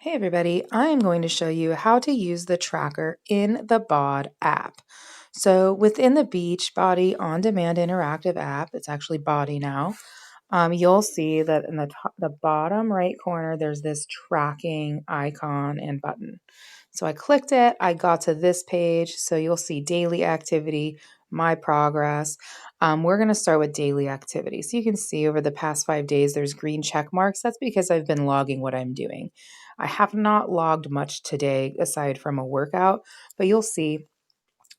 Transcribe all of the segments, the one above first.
Hey everybody, I am going to show you how to use the tracker in the BOD app. So within the Beachbody on-demand interactive app, it's actually BODi now, you'll see that in the bottom right corner, there's this tracking icon and button. So I clicked it, I got to this page, so you'll see daily activity, my progress. We're going to start with daily activity. So you can see over the past 5 days, there's green check marks. That's because I've been logging what I'm doing. I have not logged much today aside from a workout, but you'll see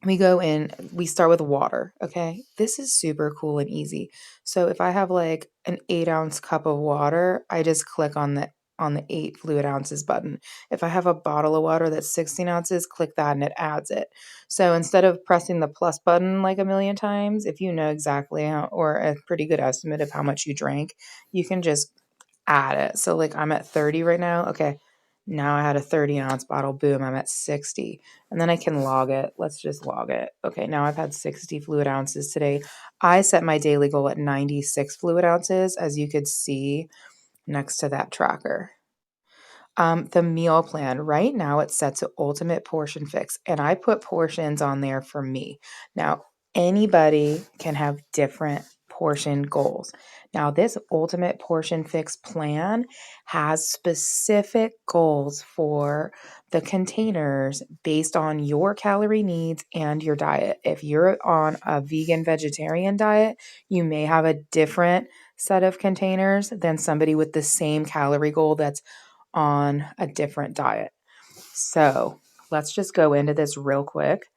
we go in, we start with water. Okay. This is super cool and easy. So if I have like an 8-ounce cup of water, I just click on the 8 fluid ounces button. If I have a bottle of water that's 16 ounces, click that and it adds it. So instead of pressing the plus button like a million times, if you know exactly how, or a pretty good estimate of how much you drank, you can just add it. So like I'm at 30 right now. Okay. Now I had a 30-ounce bottle. Boom, I'm at 60. And then I can log it. Let's just log it. Okay, now I've had 60 fluid ounces today. I set my daily goal at 96 fluid ounces, as you could see next to that tracker. The meal plan, right now it's set to ultimate portion fix, and I put portions on there for me. Now, anybody can have different portion goals. Now, this ultimate portion fix plan has specific goals for the containers based on your calorie needs and your diet. If you're on a vegan vegetarian diet, you may have a different set of containers than somebody with the same calorie goal that's on a different diet. So let's just go into this real quick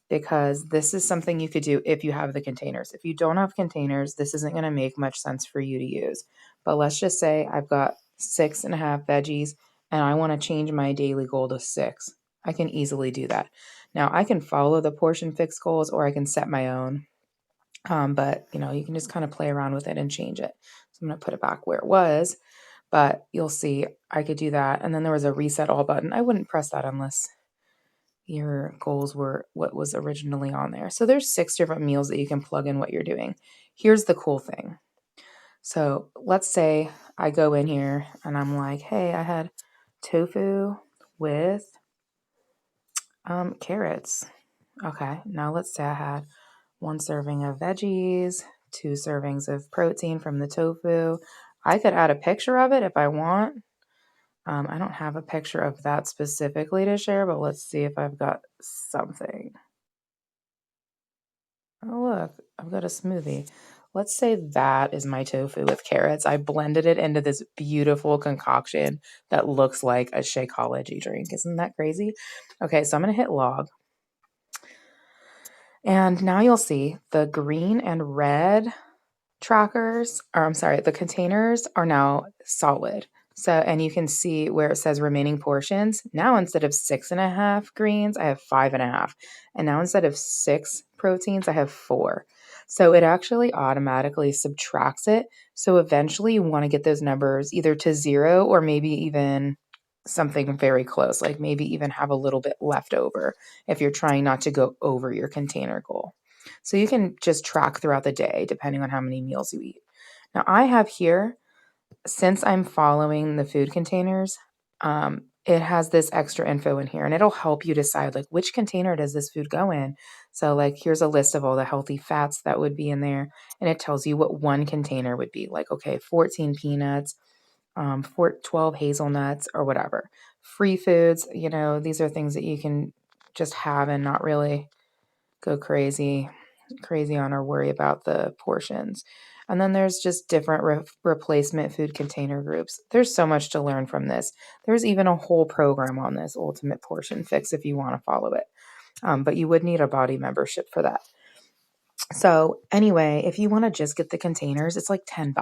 because this is something you could do if you have the containers. If you don't have containers, this isn't going to make much sense for you to use. But let's just say I've got 6.5 veggies and I want to change my daily goal to 6. I can easily do that. Now I can follow the portion fix goals or I can set my own. But you can just kind of play around with it and change it. So I'm going to put it back where it was. But you'll see I could do that. And then there was a reset all button. I wouldn't press that unless your goals were what was originally on there. So there's 6 different meals that you can plug in what you're doing. Here's the cool thing. So let's say I go in here and I'm like, hey, I had tofu with carrots. Okay, now let's say I had 1 serving of veggies, 2 servings of protein from the tofu. I could add a picture of it if I want. I don't have a picture of that specifically to share, but let's see if I've got something. Oh, look, I've got a smoothie. Let's say that is my tofu with carrots. I blended it into this beautiful concoction that looks like a Shakeology drink. Isn't that crazy? Okay, so I'm going to hit log. And now you'll see the green and red the containers are now solid. So, and you can see where it says remaining portions. Now, instead of 6.5 greens, I have 5.5. And now instead of 6 proteins, I have 4. So it actually automatically subtracts it. So eventually you want to get those numbers either to 0 or maybe even something very close, like maybe even have a little bit left over if you're trying not to go over your container goal. So you can just track throughout the day depending on how many meals you eat. Now I have here, since I'm following the food containers, it has this extra info in here and it'll help you decide like which container does this food go in. So like here's a list of all the healthy fats that would be in there and it tells you what one container would be. Like, okay, 14 peanuts, 12 hazelnuts or whatever. Free foods, these are things that you can just have and not really go crazy on or worry about the portions. And then there's just different replacement food container groups. There's so much to learn from this. There's even a whole program on this Ultimate Portion Fix if you want to follow it. But you would need a BODi membership for that. So anyway, if you want to just get the containers, it's like $10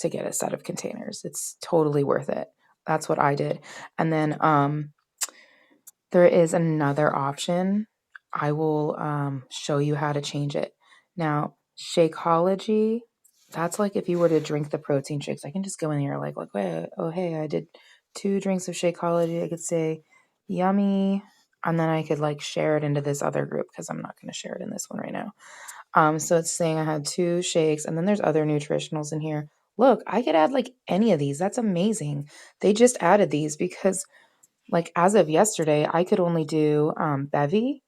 to get a set of containers. It's totally worth it. That's what I did. And then there is another option. I will show you how to change it. Now, Shakeology, that's like if you were to drink the protein shakes. I can just go in here like wait, oh, hey, I did 2 drinks of Shakeology. I could say yummy. And then I could like share it into this other group because I'm not going to share it in this one right now. So it's saying I had 2 shakes and then there's other nutritionals in here. Look, I could add like any of these. That's amazing. They just added these because like as of yesterday, I could only do BODi,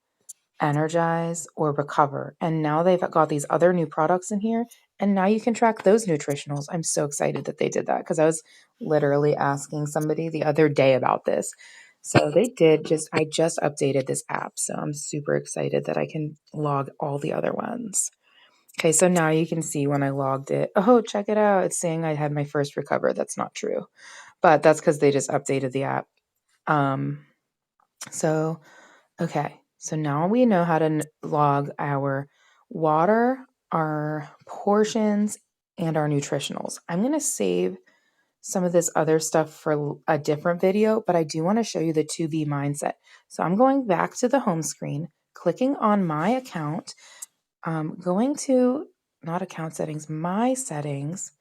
Energize, or Recover. And now they've got these other new products in here. And now you can track those nutritionals. I'm so excited that they did that because I was literally asking somebody the other day about this. So they did I just updated this app. So I'm super excited that I can log all the other ones. Okay, so now you can see when I logged it. Oh, check it out. It's saying I had my first recover. That's not true. But that's because they just updated the app. Um, so, okay. So now we know how to log our water, our portions, and our nutritionals. I'm going to save some of this other stuff for a different video, but I do want to show you the 2B mindset. So I'm going back to the home screen, clicking on my account, going to not account settings, my settings,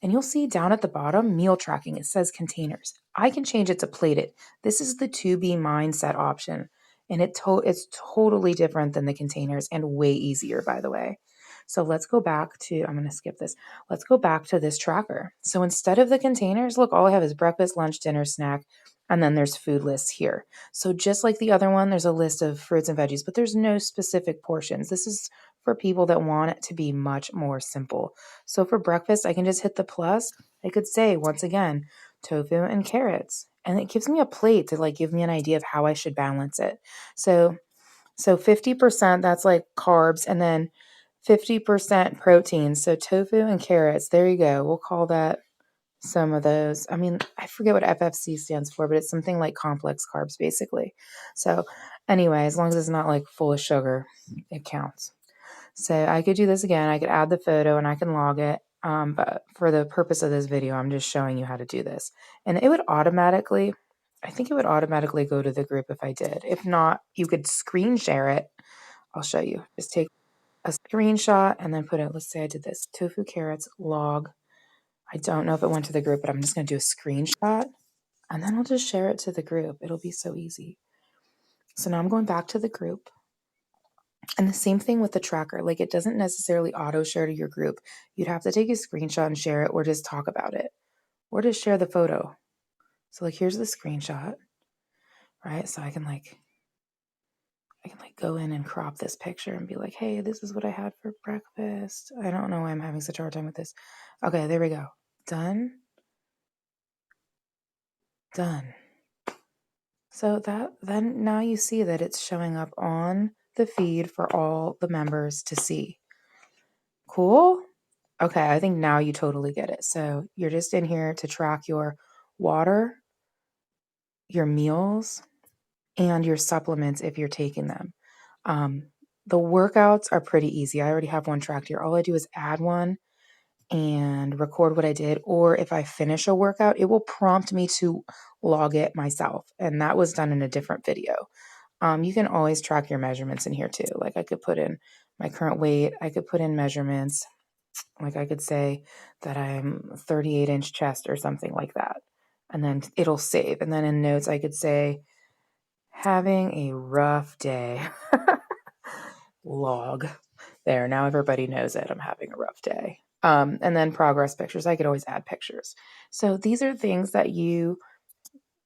and you'll see down at the bottom, meal tracking, it says containers. I can change it to plated. This is the 2B mindset option, and it's totally different than the containers and way easier, by the way. So let's go back to, I'm going to skip this. Let's go back to this tracker. So instead of the containers, look, all I have is breakfast, lunch, dinner, snack, and then there's food lists here. So just like the other one, there's a list of fruits and veggies, but there's no specific portions. This is for people that want it to be much more simple. So for breakfast, I can just hit the plus. I could say, once again, tofu and carrots. And it gives me a plate to like give me an idea of how I should balance it. So 50%, that's like carbs, and then 50% protein. So tofu and carrots, there you go. We'll call that some of those. I mean, I forget what FFC stands for, but it's something like complex carbs, basically. So anyway, as long as it's not like full of sugar, it counts. So I could do this again. I could add the photo and I can log it. But for the purpose of this video, I'm just showing you how to do this. And it would automatically, I think it would automatically go to the group if I did. If not, you could screen share it. I'll show you. Just take a screenshot and then put it, let's say I did this, tofu carrots log. I don't know if it went to the group, but I'm just going to do a screenshot and then I'll just share it to the group. It'll be so easy. So now I'm going back to the group. And the same thing with the tracker. Like it doesn't necessarily auto share to your group. You'd have to take a screenshot and share it or just talk about it or just share the photo. So like here's the screenshot, right? So I can go in and crop this picture and be like, hey, this is what I had for breakfast. I don't know why I'm having such a hard time with this. Okay, there we go. Done. Done. So then now you see that it's showing up on the feed for all the members to see. Cool? Okay, I think now you totally get it. So you're just in here to track your water, your meals, and your supplements if you're taking them. The workouts are pretty easy. I already have one tracked here. All I do is add one and record what I did. Or if I finish a workout, it will prompt me to log it myself. And that was done in a different video. You can always track your measurements in here too. Like I could put in my current weight. I could put in measurements. Like I could say that I'm 38-inch chest or something like that. And then it'll save. And then in notes, I could say, having a rough day. Log. There, now everybody knows it. I'm having a rough day. And then progress pictures. I could always add pictures. So these are things that you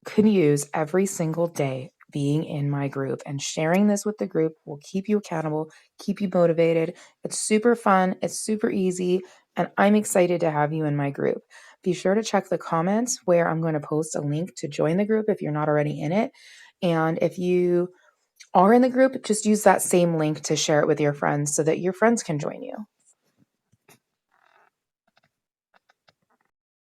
could use every single day being in my group, and sharing this with the group will keep you accountable, keep you motivated. It's super fun. It's super easy. And I'm excited to have you in my group. Be sure to check the comments where I'm going to post a link to join the group if you're not already in it. And if you are in the group, just use that same link to share it with your friends so that your friends can join you.